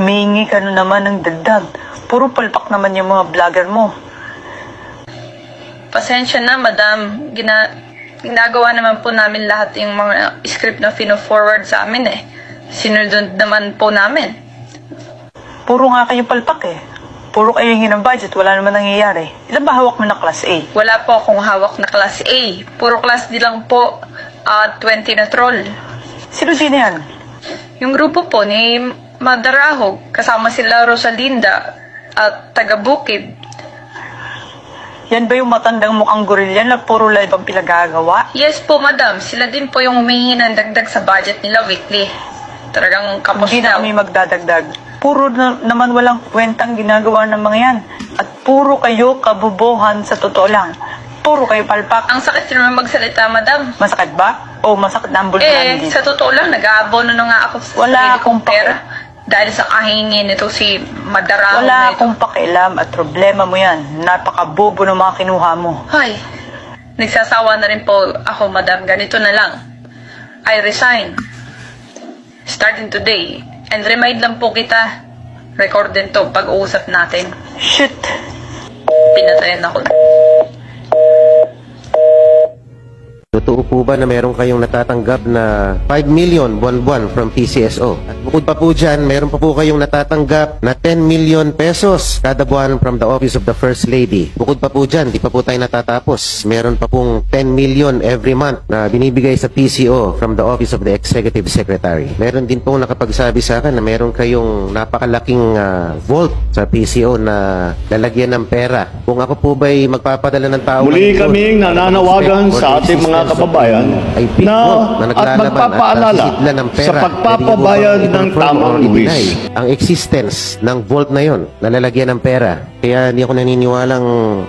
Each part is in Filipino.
humingi ka na naman ng dagdag. Puro palpak naman yung mga vlogger mo. Pasensya na, madam. Ginagawa naman po namin lahat yung mga script na fino-forward sa amin eh. Sinunod naman po namin. Puro nga kayo palpak eh. Puro kayo hingi ng budget, wala naman nangyayari. Ilan ba hawak mo na class A? Wala po akong hawak na class A. Puro class D lang po, 20 na troll. Sino yan? Yung grupo po ni Madarahog, kasama sila Rosalinda at taga-Bukid. Yan ba yung matandang mukhang gorilya na puro live ang pinagagawa? Yes po, madam. Sila din po yung humihingi ng dagdag sa budget nila weekly. Talagang kapos Hindi na daw. kami magdadagdag. Puro naman walang kwentang ginagawa ng mga yan. At puro kayo kabubuhan sa totoo lang. Puro kayo palpak. Ang sakit naman magsalita, madam. Masakit ba? O masakit na ang bulkan dito? Sa totoo lang, nag-aabono na nga ako sa Wala sarili akong kong pera. Dahil sa kahingin nito si Madarahog Wala na ito. akong pakialam at problema mo yan. Napakabobo ng mga kinuha mo. Hay, nagsasawa na rin po ako, madam. Ganito na lang. I resign. Starting today. And remind lang po kita. Record din to pag-uusap natin. Shit! Pinatayan ako. Totoo po ba na meron kayong natatanggap na 5 million buwan-buwan from PCSO? At bukod pa po dyan, meron pa po kayong natatanggap na 10 million pesos kada buwan from the Office of the First Lady. Bukod pa po dyan, di pa po tayo natatapos. Meron pa pong 10 million every month na binibigay sa PCO from the Office of the Executive Secretary. Meron din pong nakapagsabi sa akin na meron kayong napakalaking vault sa PCO na lalagyan ng pera. Kung ako po ba'y magpapadala ng tao... Muli kaming nananawagan sa ating mga kababayan na at magpapaalala sa pagpapabayad ng tamang buwis. Ang existence ng vault na yon, nalalagyan ng pera. Kaya hindi ako naniniwalang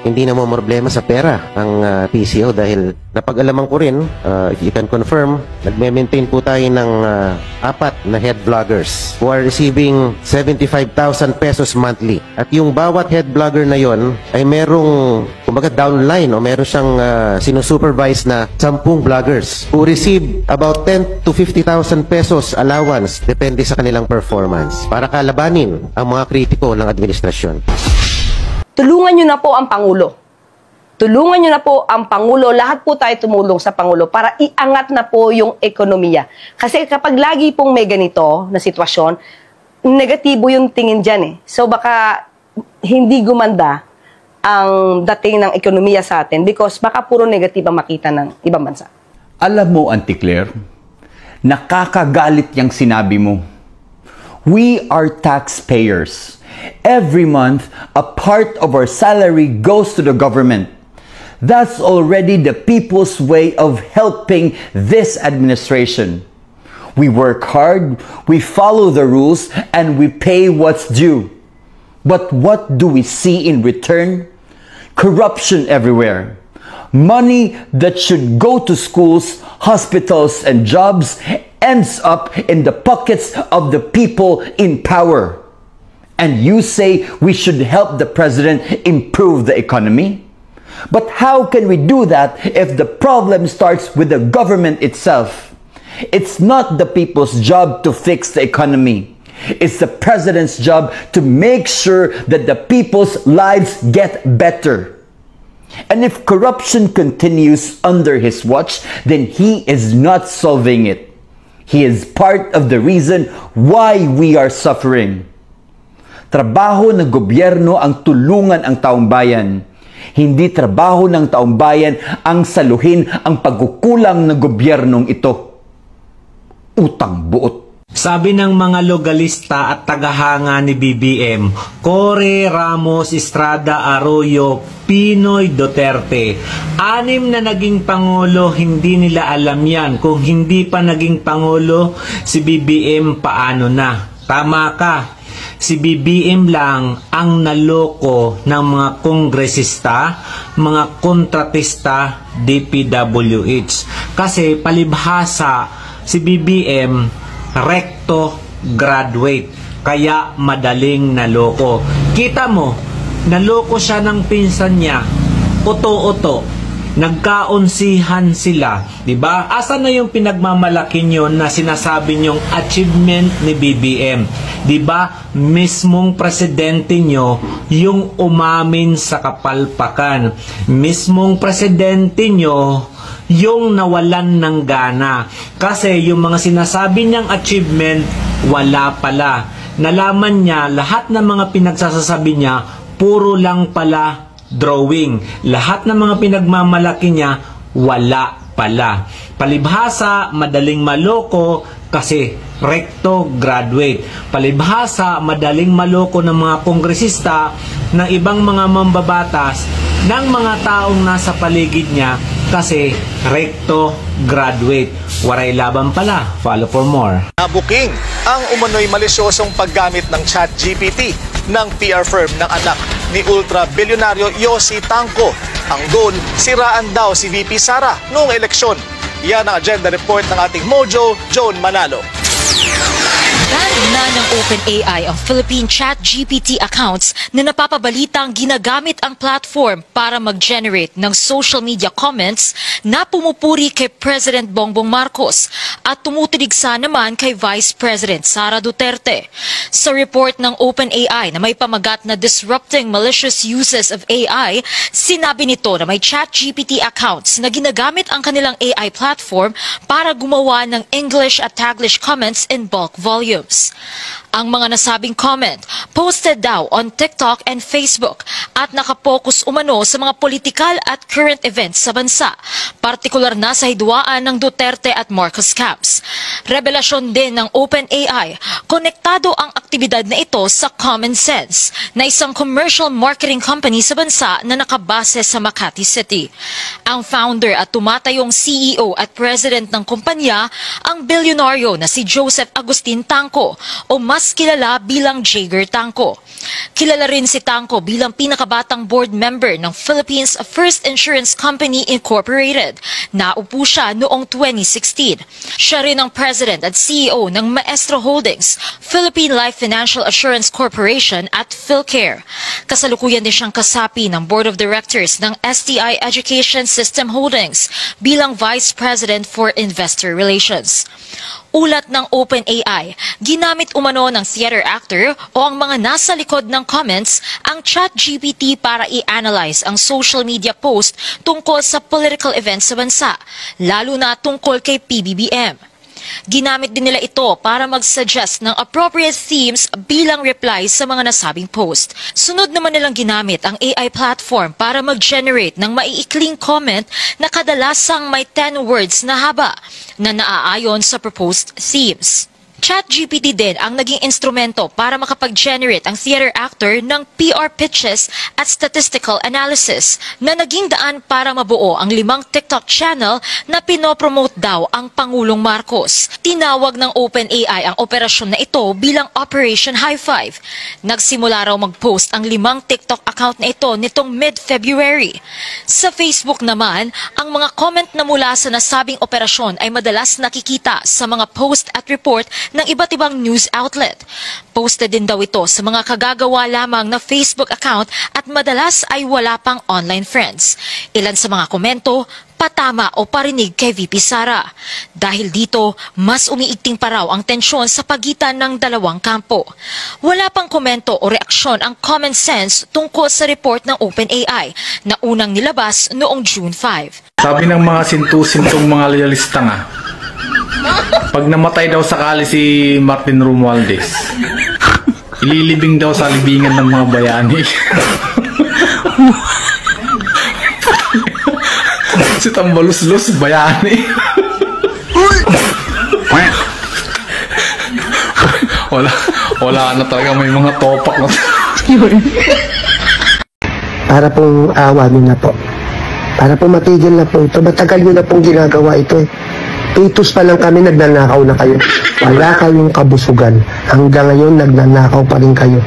hindi na mo problema sa pera ang PCO dahil napag-alaman ko rin, if you can confirm, nagme-maintain po tayo ng 4 na head vloggers who are receiving 75,000 pesos monthly. At yung bawat head vlogger na yon ay merong, kumbaga downline o meron siyang sinusupervise na 10 vloggers who receive about 10 to 50,000 pesos allowance depende sa kanilang performance para kalabanin ang mga kritiko ng administrasyon. Tulungan nyo na po ang Pangulo. Tulungan nyo na po ang Pangulo. Lahat po tayo tumulong sa Pangulo para iangat na po yung ekonomiya. Kasi kapag lagi pong may ganito na sitwasyon, negatibo yung tingin dyan eh. So baka hindi gumanda ang dating ng ekonomiya sa atin because baka puro negative ang makita ng ibang bansa. Alam mo, Auntie Claire, nakakagalit yung sinabi mo. We are taxpayers. Every month, a part of our salary goes to the government. That's already the people's way of helping this administration. We work hard, we follow the rules, and we pay what's due. But what do we see in return? Corruption everywhere. Money that should go to schools, hospitals, and jobs ends up in the pockets of the people in power. And you say we should help the president improve the economy? But how can we do that if the problem starts with the government itself? It's not the people's job to fix the economy. It's the president's job to make sure that the people's lives get better. And if corruption continues under his watch, then he is not solving it. He is part of the reason why we are suffering. Trabaho ng gobyerno ang tulungan ang taong bayan. Hindi trabaho ng taong bayan ang saluhin ang pagkukulang ng gobyernong ito. Utang buot. Sabi ng mga logalista at tagahanga ni BBM, Cory, Ramos, Estrada, Arroyo, Pinoy, Duterte. 6 na naging Pangulo, hindi nila alam yan. Kung hindi pa naging Pangulo, si BBM paano na? Tama ka. Si BBM lang ang naloko ng mga kongresista, mga kontratista, DPWH. Kasi palibhasa, si BBM recto graduate, kaya madaling naloko. Kita mo, naloko siya ng pinsan niya, Uto-Uto. nagkaunsihan sila, 'di ba? Asan na yung pinagmamalaki nyo na sinasabi nyong achievement ni BBM? 'Di ba? Mismong presidente nyo yung umamin sa kapalpakan. Mismong presidente nyo yung nawalan ng gana. Kasi yung mga sinasabi niyang achievement, wala pala. Nalaman niya, lahat ng mga pinagsasasabi niya, puro lang pala drawing. Lahat ng mga pinagmamalaki niya, wala pala. Palibhasa, madaling maloko kasi recto graduate. Palibhasa, madaling maloko ng mga kongresista, ng ibang mga mambabatas, ng mga taong nasa paligid niya kasi recto graduate. Waray laban pala. Follow for more. Nabuking ang umano'y malisyosong paggamit ng ChatGPT ng PR firm ng anak ni ultra-bilyonaryo Yossi Tanco. Ang goal, siraan daw si VP Sara noong eleksyon. Yan ang agenda report ng ating Mojo, Joan Manalo. Ban na ng OpenAI ang Philippine ChatGPT accounts na napapabalitang ginagamit ang platform para mag-generate ng social media comments na pumupuri kay President Bongbong Marcos at tumutuligsa naman kay Vice President Sara Duterte. Sa report ng OpenAI na may pamagat na Disrupting Malicious Uses of AI, sinabi nito na may ChatGPT accounts na ginagamit ang kanilang AI platform para gumawa ng English at Taglish comments in bulk volume. Ang mga nasabing comment, posted daw on TikTok and Facebook at nakapokus umano sa mga politikal at current events sa bansa, partikular na sa hidwaan ng Duterte at Marcos camps. Revelasyon din ng OpenAI, konektado ang aktibidad na ito sa Common Sense, na isang commercial marketing company sa bansa na nakabase sa Makati City. Ang founder at tumatayong CEO at president ng kumpanya, ang bilyonaryo na si Joseph Agustin Tanco o mas kilala bilang Jager Tanco. Kilala rin si Tanco bilang pinakabatang board member ng Philippines First Insurance Company Incorporated. Naupo siya noong 2016. Siya rin ang president at CEO ng Maestro Holdings, Philippine Life Financial Assurance Corporation at PhilCare. Kasalukuyan din siyang kasapi ng Board of Directors ng STI Education System Holdings bilang Vice President for Investor Relations. Ulat ng OpenAI, ginamit umano ng theater actor o ang mga nasa likod ng comments ang ChatGPT para i-analyze ang social media post tungkol sa political events sa bansa, lalo na tungkol kay PBBM. Ginamit din nila ito para mag-suggest ng appropriate themes bilang reply sa mga nasabing post. Sunod naman nilang ginamit ang AI platform para mag-generate ng maiikling comment na kadalasang may 10 words na haba na naaayon sa proposed themes. ChatGPT din ang naging instrumento para makapag-generate ang theater actor ng PR pitches at statistical analysis na naging daan para mabuo ang 5 TikTok channel na pinopromote daw ang Pangulong Marcos. Tinawag ng OpenAI ang operasyon na ito bilang Operation High Five. Nagsimula raw mag-post ang 5 TikTok account na ito nitong mid-February. Sa Facebook naman, ang mga comment na mula sa nasabing operasyon ay madalas nakikita sa mga post at report ng iba't ibang news outlet. Posted din daw ito sa mga kagagawa lamang na Facebook account at madalas ay wala pang online friends. Ilan sa mga komento, patama o parinig kay VP Sara. Dahil dito, mas umiigting pa raw ang tensyon sa pagitan ng dalawang kampo. Wala pang komento o reaksyon ang Common Sense tungkol sa report ng OpenAI na unang nilabas noong June 5. Sabi ng mga sintong mga loyalista nga, pag namatay daw sakali si Martin Romualdez, ililibing daw sa libingan ng mga bayani. Si Tambaluslos, bayani. Wala na talaga, may mga topak na. Para pong awamin na po. Para po matigil na po ito. Matagal nyo na pong ginagawa ito eh. Pitos pa lang kami, nagnanakaw na kayo. Wala kayong kabusugan. Hanggang ngayon, nagnanakaw pa rin kayo.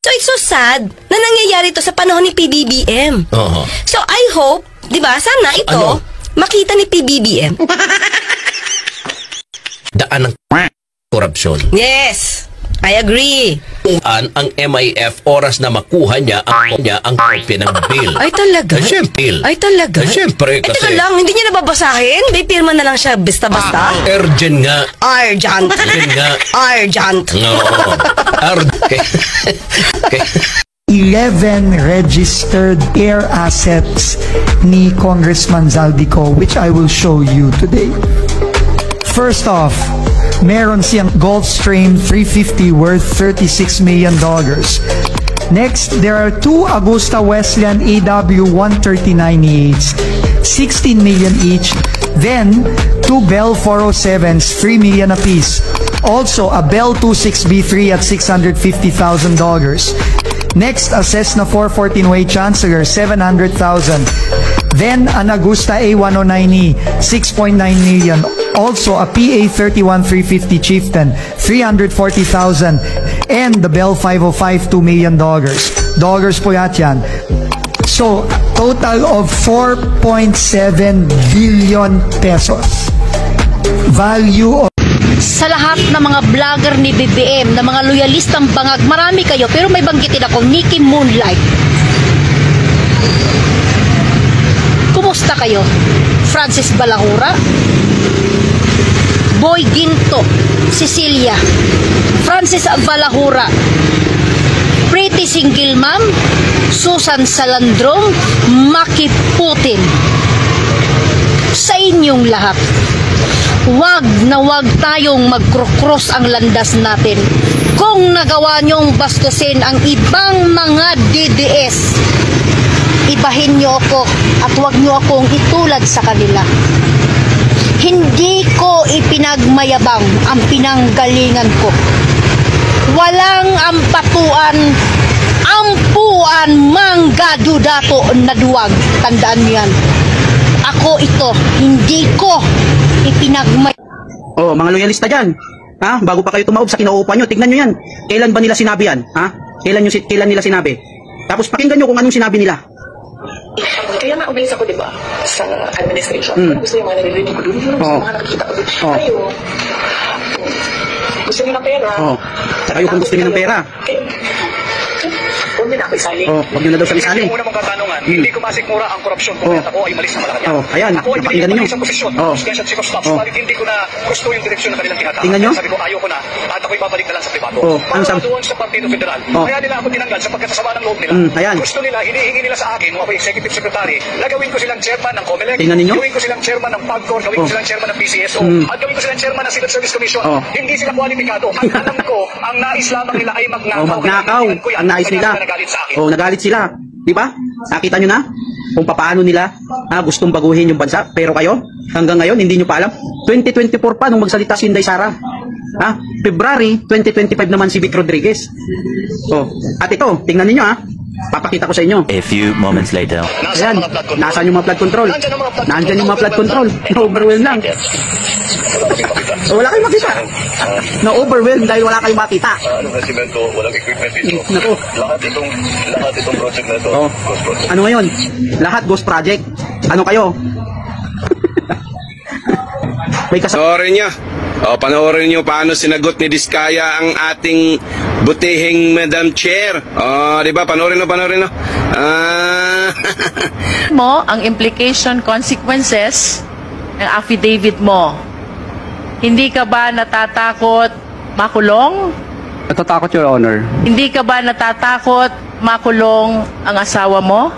So it's so sad na nangyayari ito sa panahon ni PBBM. So I hope, di ba, sana ito makita ni PBBM. Daan ng korupsyon. Yes. I agree. Ang MIF oras na makuha niya ang kopya ng bill. Ay talaga? Ay talaga? Siyempre Teka kasi lang, hindi niya nababasahin? May pirma na lang siya basta-basta? urgent nga. Urgent. Urgent nga. Urgent. Oo. Okay. 11 registered air assets ni Congressman Zaldico, which I will show you today. First off, meron siyang Gulfstream 350 worth $36 million. Next, there are two Augusta Wesleyan AW139E8s, 16 million each. Then, two Bell 407s, 3 million apiece. Also, a Bell 26B3 at $650,000. Next, a Cessna 414 Way Chancellor, 700,000. Then, an Augusta A109E, 6.9 million. Also, a PA31 350 Chieftain, 340,000. And the Bell 505, $2 million. Dollars po yan. So, total of 4.7 billion pesos. Value of sa lahat ng mga vlogger ni BBM, na mga loyalistang bangag, marami kayo, pero may banggitin ako, Nikki Moonlight. Kumusta kayo? Francis Balahura, Boy Ginto, Cecilia, Francis Balahura, Pretty Single Mom, Susan Salandrong, Maki Putin. Sa inyong lahat, wag na wag tayong mag-cross ang landas natin. Kung nagawa nyong bastusin ang ibang mga DDS, ibahin nyo ako at wag nyo akong itulad sa kanila. Hindi ko ipinagmayabang ang pinanggalingan ko. Walang ampuan manggadudato na duwag. Tandaan nyo yan. Ako ito, hindi ko ipinagmay. Oh, mga loyalista dyan. Ha? Bago pa kayo tumaob sa kinauupuan nyo, tignan nyo yan. Kailan ba nila sinabi yan? Ha? Kailan nila sinabi? Tapos pakinggan nyo kung anong sinabi nila. Kaya nga umalis ako, di ba, sa administration. Gusto yung mga nalilinig ko doon. Mga nakikita ko doon. Kayo, gusto niyo ng pera. Sa kayo kung gusto niyo ng pera. Huwag niyo na ako isali. Huwag niyo na daw siya isali. Yung una mong katanungan, hindi ko masikmura ang korupsyon kung ako ay malis na Malacanang. Ayan, ako ay napakinggan pinili ninyo. sa posisyon, presidential chief of staff, subalit hindi ko na gusto yung direksyon na kanilang tinatawag. Tingnan nyo. Sabi ko, ayaw ko na, at ako'y babalik na lang sa privado. Ano sabi? Doon sa Partido Federal. Kaya nila ako tinanggal sa pagkasasama ng loob nila. Ayan. Gusto nila, hinihingi nila sa akin, nung ako executive secretary, na gawin ko silang chairman ng COMELEC, Tingnan ninyo. gawin ko silang chairman ng PAGCOR, gawin ko silang chairman ng PCSO, at gawin ko silang chairman ng Civil Service Commission. Hindi sila kwalipikado. Ang alam ko, ang nais lamang nila ay magnakaw. Magnakaw. Ang nais nila. Nagalit sila. Di ba? Nakita nyo na kung paano nila gustong baguhin yung bansa. Pero kayo, hanggang ngayon, hindi nyo pa alam. 2024 pa nung magsalita si Inday Sara. February 2025 naman si Vic Rodriguez. At ito, tingnan niyo papakita ko sa inyo. A few moments later. Ayan, nasaan yung mga flood control? Nandyan yung mga flood control. Na-overwhelm lang. Wala kayong makita. Na-overwhelm dahil wala kayong makita. Anong resimento, walang equipment dito. Nako. Lahat itong project na ito. Ghost project. Ano ngayon? Lahat ghost project. Ano kayo? May Panoorin nyo. Panoorin nyo paano sinagot ni Diskaya ang ating butihing Madam Chair. Di ba? Panoorin no. Mo ang implication consequences ng affidavit mo. Hindi ka ba natatakot makulong? Natatakot, Your Honor. Hindi ka ba natatakot makulong ang asawa mo?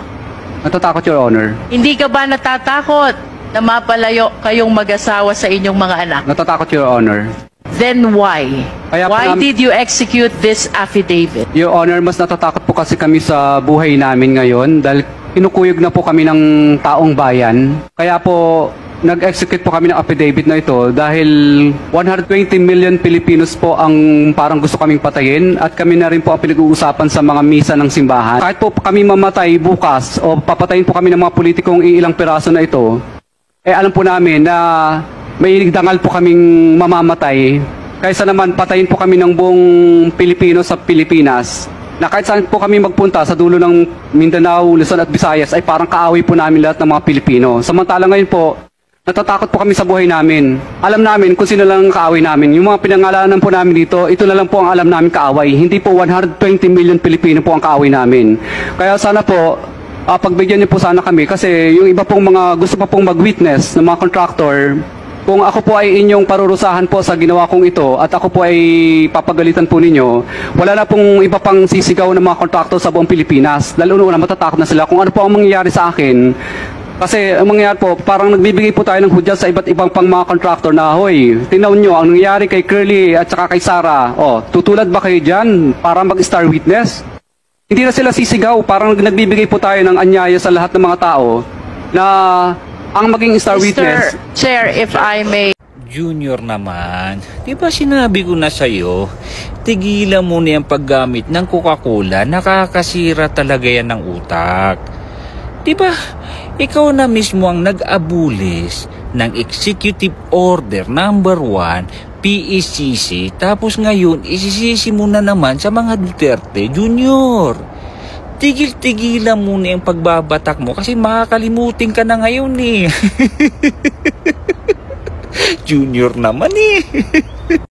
Natatakot, Your Honor. Hindi ka ba natatakot na mapalayo kayong mag-asawa sa inyong mga anak? Natatakot, Your Honor. Then why? Why did you execute this affidavit? Your Honor, mas natatakot po kasi kami sa buhay namin ngayon dahil kinukuyog na po kami ng taong bayan. Kaya po, nag-execute po kami ng affidavit na ito dahil 120 million Pilipinos po ang parang gusto kaming patayin at kami na rin po ang pinag-uusapan sa mga misa ng simbahan. Kahit po kami mamatay bukas o papatayin po kami ng mga politikong ilang piraso na ito, alam po namin na may dangal po kaming mamamatay kaysa naman patayin po kami ng buong Pilipino sa Pilipinas na kahit saan po kami magpunta sa dulo ng Mindanao, Luzon at Visayas ay parang kaaway po namin lahat ng mga Pilipino. Samantalang ngayon po, Natatakot po kami sa buhay namin. Alam namin kung sino lang ang kaaway namin. Yung mga pinangalanan po namin dito, ito na lang po ang alam namin kaaway. Hindi po 120 million Pilipino po ang kaaway namin. Kaya sana po, pagbigyan niyo po sana kami kasi yung iba pong mga gusto pa pong mag-witness ng mga contractor, kung ako po ay inyong parurusahan po sa ginawa kong ito at ako po ay papagalitan po ninyo, wala na pong iba pang sisigaw ng mga contractor sa buong Pilipinas. Dahil una matatakot na sila kung ano po ang mangyayari sa akin. Kasi ang mangyayari po, parang nagbibigay po tayo ng hudyat sa iba't ibang pang mga contractor na, hoy, tingnan nyo, ang nangyayari kay Curly at saka kay Sarah, tutulad ba kayo dyan para mag-star witness? Hindi na sila sisigaw, parang nagbibigay po tayo ng anyaya sa lahat ng mga tao na ang maging star witness. Chair, if I may. Junior naman, di ba sinabi ko na sa'yo, tigilan mo na yung paggamit ng Coca-Cola, nakakasira talaga yan ng utak. Di ba? Ikaw na mismo ang nag-abulis ng Executive Order number 1, PECC, tapos ngayon isisisi mo na naman sa mga Duterte Junior. Tigil-tigilan muna yung pagbabatak mo kasi makakalimutin ka na ngayon eh. Junior naman eh.